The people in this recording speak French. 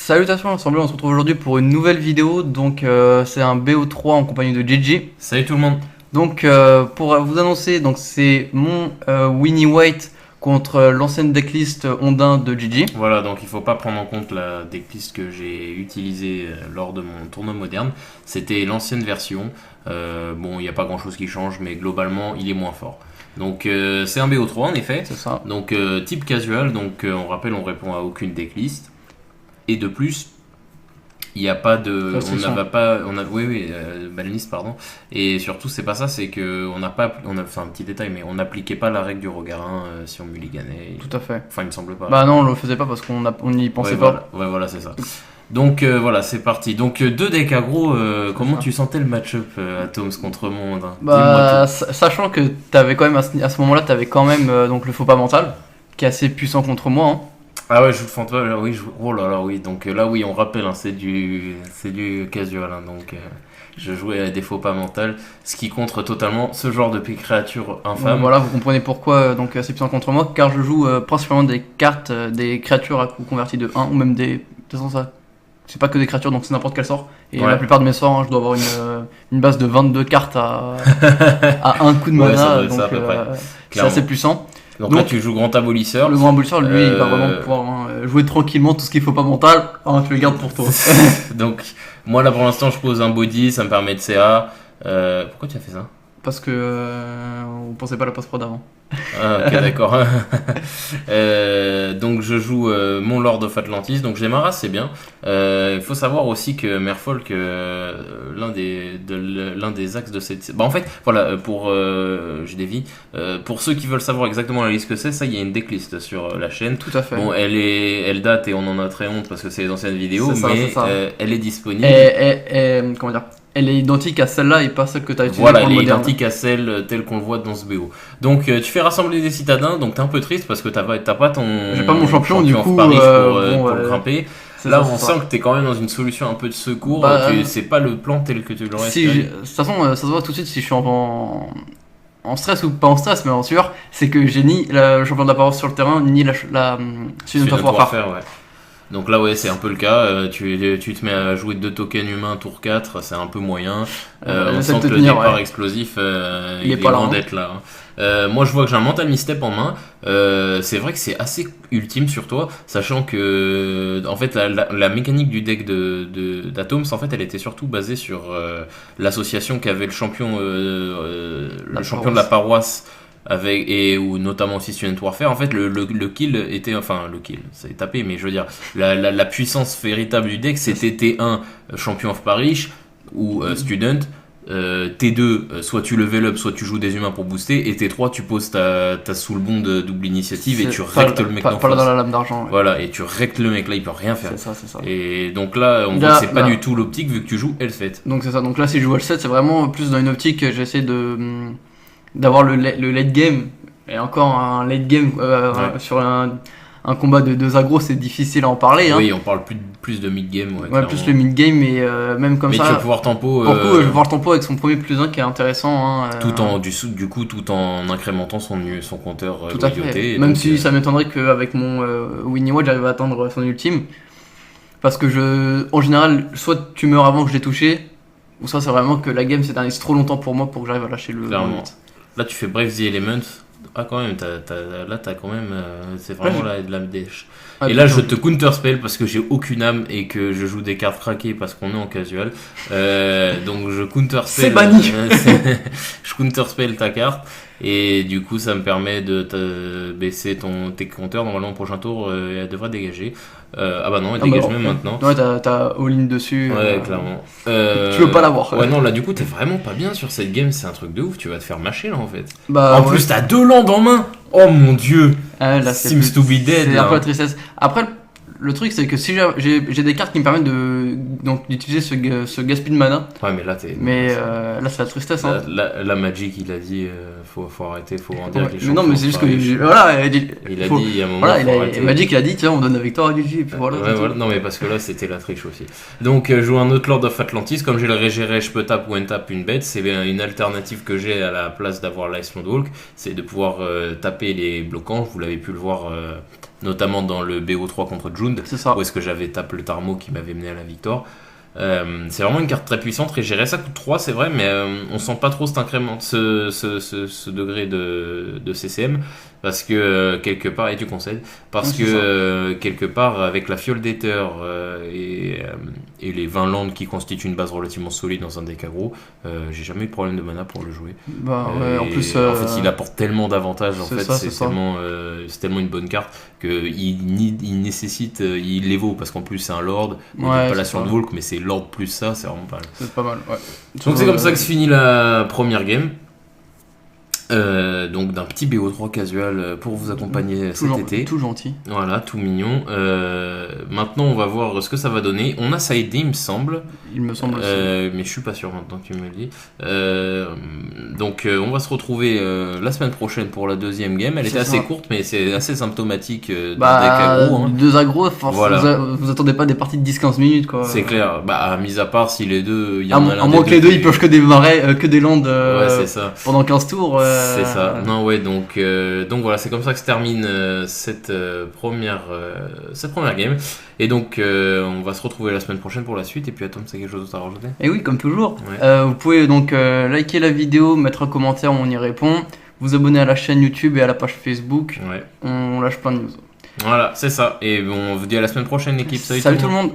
Salutations l'ensemble, on se retrouve aujourd'hui pour une nouvelle vidéo. Donc c'est un BO3 en compagnie de Gigi. Salut tout le monde. Donc pour vous annoncer, donc c'est mon Winnie White contre l'ancienne decklist Ondin de Gigi. Voilà, donc il faut pas prendre en compte la decklist que j'ai utilisée lors de mon tournoi moderne. C'était l'ancienne version. Bon, il n'y a pas grand chose qui change, mais globalement il est moins fort. Donc c'est un BO3 en effet. C'est ça. Donc type casual, donc on rappelle, on répond à aucune decklist. Et de plus, il n'y a pas de. Banlist, pardon. Et surtout, c'est pas ça, c'est que on n'a pas. Enfin, un petit détail, mais on n'appliquait pas la règle du regarin si on mulliganait. Tout à fait. Enfin, il me semble pas. Bah non, on le faisait pas parce qu'on n'y pensait pas. Voilà, c'est ça. Donc voilà, c'est parti. Donc deux decks aggro, comment tu sentais le match-up Atoms contre Monde hein? Bah, sachant que t'avais quand même à ce moment-là, t'avais quand même donc le faux pas mental, qui est assez puissant contre moi. Hein. Ah ouais, je joue le fantôme, oui, oh là là, oui, donc là, oui, on rappelle, hein, c'est du casual, hein, donc je jouais à des faux pas mental, ce qui contre totalement ce genre de créature infâme. Donc, voilà, vous comprenez pourquoi donc c'est puissant contre moi, car je joue principalement des cartes, des créatures à coût converti de 1, ou même des... De toute façon, ça, c'est pas que des créatures, donc c'est n'importe quel sort, et la plupart de mes sorts, hein, je dois avoir une base de 22 cartes à un coup de mana, donc c'est assez puissant. Donc là, tu joues Grand Abolisseur. Le Grand Abolisseur, lui, il va vraiment pouvoir jouer tranquillement tout ce qu'il faut pas mental. Tu le gardes pour toi. Donc, moi, là, pour l'instant, je pose un body, ça me permet de CA. Pourquoi tu as fait ça ? Parce que on pensait pas à la post-prod avant. Ah, ok, d'accord. Donc, je joue mon Lord of Atlantis. Donc, j'ai ma race, c'est bien. Il faut savoir aussi que Merfolk, l'un des axes de cette. Bah, en fait, voilà, je dévie. Pour ceux qui veulent savoir exactement la liste que c'est, ça, il y a une decklist sur la chaîne. Tout à fait. Bon, elle date et on en a très honte parce que c'est les anciennes vidéos, mais elle est disponible. Comment dire ? Elle est identique à celle-là et pas celle que tu as utilisée voilà, pour le moderne. Voilà, elle est identique à celle telle qu'on le voit dans ce BO. Donc tu fais rassembler des citadins, donc t'es un peu triste parce que t'as pas ton. J'ai pas mon champion du coup Paris pour le grimper. Là, on sent que t'es quand même dans une solution un peu de secours. C'est pas le plan tel que tu l'aurais fait. De toute façon, ça se voit tout de suite si je suis en stress ou pas en stress, mais en sueur. C'est que j'ai ni le champion de la parole sur le terrain, ni la Student of Warfare. Ouais. Donc là, ouais, c'est un peu le cas. Tu te mets à jouer 2 tokens humains tour 4, c'est un peu moyen. On sent que le départ explosif, il est loin d'être là. Moi, je vois que j'ai un mental misstep en main. C'est vrai que c'est assez ultime sur toi, sachant que en fait la mécanique du deck d'Atoms, en fait, elle était surtout basée sur l'association qu'avait le champion, champion de la paroisse. Ou notamment aussi Student Warfare, en fait le kill était, enfin le kill c'est tapé, mais je veux dire la puissance véritable du deck c'était T1 Champion of Parish ou Student, T2 soit tu level up soit tu joues des humains pour booster, et T3 tu poses ta soul bond de double initiative et tu rectes le mec en face. Dans la lame d'argent. Ouais. Voilà, et tu rectes le mec là, il peut rien faire. C'est ça. Et donc là on voit que c'est pas du tout l'optique vu que tu joues L7. Donc c'est ça, donc là si je joue L7 c'est vraiment plus dans une optique, j'essaie d'avoir le late game, et encore un late game sur un combat de 2 aggro, c'est difficile à en parler. Oui, on parle plus de mid game. Ouais, plus le mid game, et même comme ça. Mais tu vas pouvoir tempo. Je vais pouvoir tempo avec son premier +1 qui est intéressant. Tout en incrémentant son compteur. Tout à fait. Même si ça m'étonnerait qu'avec mon Winnie White j'arrive à atteindre son ultime. Parce que en général, soit tu meurs avant que je l'ai touché, ou soit c'est vraiment que la game s'éternise trop longtemps pour moi pour que j'arrive à lâcher le. Clairement. Là, tu fais Brave the Elements. Ah, quand même, t'as quand même. C'est vraiment de la dèche. Et là, je te counterspell parce que j'ai aucune âme et que je joue des cartes craquées parce qu'on est en casual. Donc, je counterspell. C'est banni! Je counterspell ta carte. Et du coup, ça me permet de baisser tes compteurs. Normalement, au prochain tour, elle devrait dégager. Ah bah non, elle dégage même maintenant. Ouais, t'as all-in dessus. Ouais, clairement. Tu veux pas l'avoir. Ouais, non, là, du coup, t'es vraiment pas bien sur cette game. C'est un truc de ouf. Tu vas te faire mâcher, là, en fait. En plus, t'as 2 landes en main. Oh mon dieu. Là, Seems to be dead. C'est un peu la tristesse. Après, le truc, c'est que si j'ai des cartes qui me permettent d'utiliser ce gaspille de mana. Ouais, mais là, t'es. Mais là, c'est la tristesse. Hein. La Magic, il a dit faut arrêter, faut en dire avec les mais non, mais c'est juste que. Voilà, il a dit à un moment. Voilà, Magic, il a dit tiens, on donne la victoire à Gigi. Et puis voilà. Ouais, non, mais parce que là, c'était la triche aussi. Donc, je joue un autre Lord of Atlantis. Comme j'ai le Régéré, je peux tap ou untap une bête. C'est une alternative que j'ai à la place d'avoir l'Iceland Walk. C'est de pouvoir taper les bloquants. Vous l'avez pu le voir notamment dans le BO3 contre Jund, C'est ça. où est-ce que j'avais tapé le Tarmo qui m'avait mené à la victoire. C'est vraiment une carte très puissante. Régérer ça coûte 3, c'est vrai, mais on sent pas trop cet incrément, ce degré de CCM, parce que quelque part, et tu concèdes, parce que quelque part, avec la fiole d'éther et les 20 landes qui constituent une base relativement solide dans un deck aggro, j'ai jamais eu de problème de mana pour le jouer. En plus, en fait, il apporte tellement d'avantages. En fait, c'est tellement une bonne carte qu'il nécessite, il les vaut, parce qu'en plus c'est un lord, pas la sur de Volk, mais c'est lord plus ça, c'est vraiment pas mal. C'est pas mal, ouais. Donc c'est comme ça que se finit la première game. Donc d'un petit BO3 casual pour vous accompagner cet été. Tout gentil. Voilà, tout mignon. Maintenant, on va voir ce que ça va donner. On a sidé, il me semble. Il me semble aussi. Mais je suis pas sûr maintenant que tu me le dis. Donc on va se retrouver la semaine prochaine pour la deuxième game. Elle était assez courte, mais c'est assez symptomatique d'un deck aggro. Deux aggro, voilà. Vous attendez pas des parties de 10-15 minutes, quoi. C'est clair. Mis à part si les deux... À moins que les deux ils piochent que des marais, que des landes c'est ça. pendant 15 tours. C'est ça. Non, ouais, donc voilà, c'est comme ça que se termine cette première game. Et donc, on va se retrouver la semaine prochaine pour la suite. Et puis, Tom, c'est quelque chose d'autre à rajouter ? Et oui, comme toujours. Vous pouvez donc liker la vidéo, mettre un commentaire, on y répond. Vous abonner à la chaîne YouTube et à la page Facebook. On lâche plein de news. Voilà, c'est ça. Et on vous dit à la semaine prochaine, l'équipe. Salut tout le monde.